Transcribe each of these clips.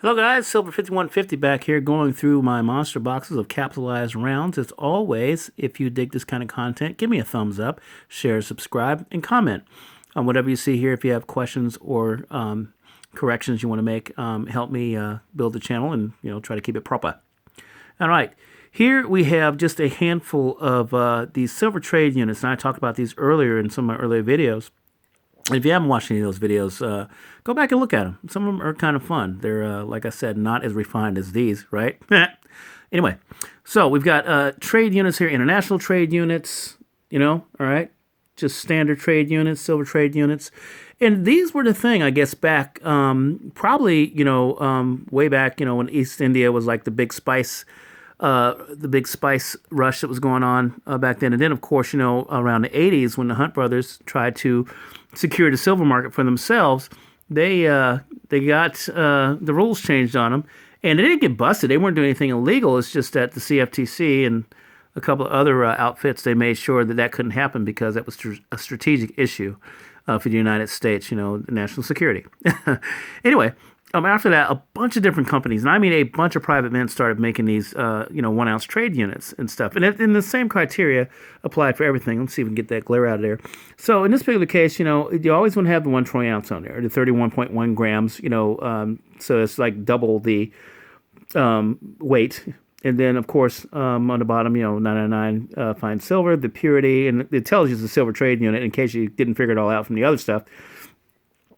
Hello guys, Silver5150 back here going through my monster boxes of capitalized rounds. As always, if you dig this kind of content, give me a thumbs up, share, subscribe, and comment on whatever you see here. If you have questions or corrections you want to make, help me build the channel and try to keep it proper. All right, here we have just a handful of these silver trade units, and I talked about these earlier in some of my earlier videos. If you haven't watched any of those videos, go back and look at them. Some of them are kind of fun. They're, like I said, not as refined as these, right? Anyway, so we've got trade units here, international trade units, all right? Just standard trade units, silver trade units. And these were the thing, I guess, back, probably, way back, when East India was like the big spice rush that was going on back then. And then, of course, around the 80s when the Hunt brothers tried to secure the silver market for themselves, they got the rules changed on them. And they didn't get busted. They weren't doing anything illegal. It's just that the CFTC and a couple of other outfits, they made sure that couldn't happen because that was a strategic issue for the United States, national security. Anyway, after that, a bunch of different companies, and I mean a bunch of private men, started making these, 1 ounce trade units and stuff. And the same criteria applied for everything. Let's see if we can get that glare out of there. So in this particular case, you always want to have the 1 troy ounce on there, the 31.1 grams, so it's like double the weight. And then, of course, on the bottom, 999 fine silver, the purity, and it tells you it's a silver trade unit in case you didn't figure it all out from the other stuff.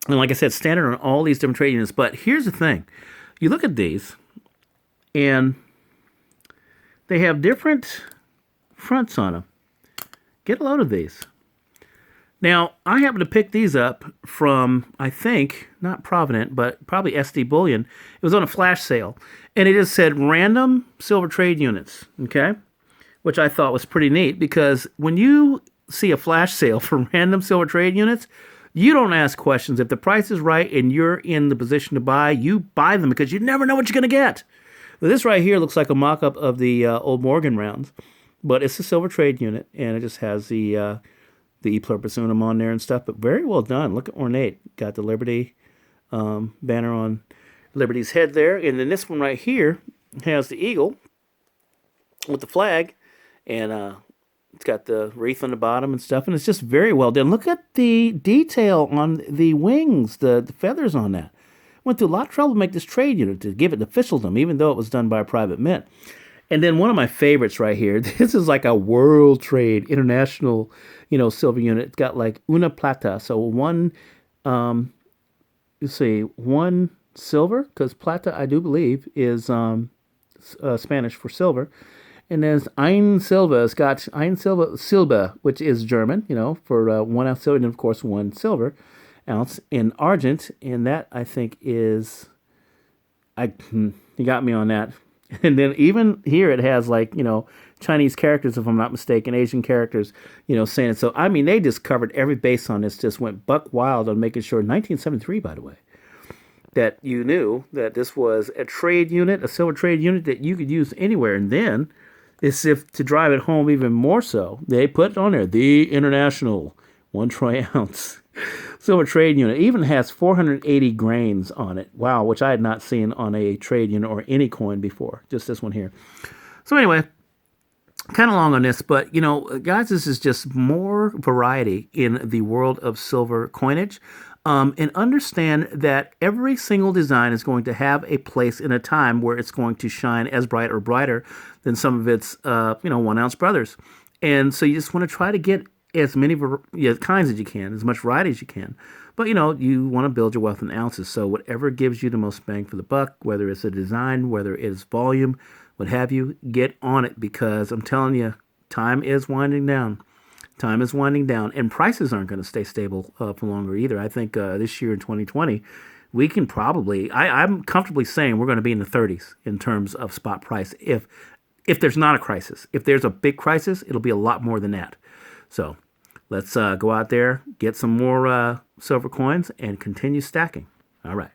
And like I said, standard on all these different trade units. But here's the thing. You look at these, and they have different fronts on them. Get a load of these. Now, I happen to pick these up from, I think, not Provident, but probably SD Bullion. It was on a flash sale. And it just said random silver trade units, okay? Which I thought was pretty neat because when you see a flash sale for random silver trade units, you don't ask questions. If the price is right and you're in the position to buy, you buy them because you never know what you're going to get. This right here looks like a mock-up of the old Morgan rounds, but it's a silver trade unit, and it just has the E pluribus unum on there and stuff, but very well done. Look at ornate. Got the Liberty banner on Liberty's head there, and then this one right here has the eagle with the flag, and it's got the wreath on the bottom and stuff, and it's just very well done. Look at the detail on the wings, the feathers on that. Went through a lot of trouble to make this trade unit, to give it officialdom, even though it was done by a private mint. And then one of my favorites right here, this is like a world trade, international, silver unit. It's got like una plata, so one, one silver, because plata, I do believe, is Spanish for silver. And there's ein silver. It's got ein silber, which is German, for 1 ounce silver, and of course 1 silver ounce in argent. And that, I think, is, you got me on that. And then even here it has like, Chinese characters, if I'm not mistaken, Asian characters, saying it. So, I mean, they just covered every base on this, just went buck wild on making sure, 1973, by the way, that you knew that this was a trade unit, a silver trade unit that you could use anywhere. And then, as if to drive it home even more so, they put on there, the international 1 troy ounce silver trade unit. It even has 480 grains on it. Wow, which I had not seen on a trade unit or any coin before. Just this one here. So anyway, kind of long on this, but guys, this is just more variety in the world of silver coinage. And understand that every single design is going to have a place in a time where it's going to shine as bright or brighter than some of its, 1 ounce brothers. And so you just want to try to get as many kinds as you can, as much variety as you can. But, you want to build your wealth in ounces. So whatever gives you the most bang for the buck, whether it's a design, whether it's volume, what have you, get on it, because I'm telling you, time is winding down. Time is winding down, and prices aren't going to stay stable for longer either. I think this year in 2020, we can probably, I'm comfortably saying we're going to be in the 30s in terms of spot price if there's not a crisis. If there's a big crisis, it'll be a lot more than that. So let's go out there, get some more silver coins, and continue stacking. All right.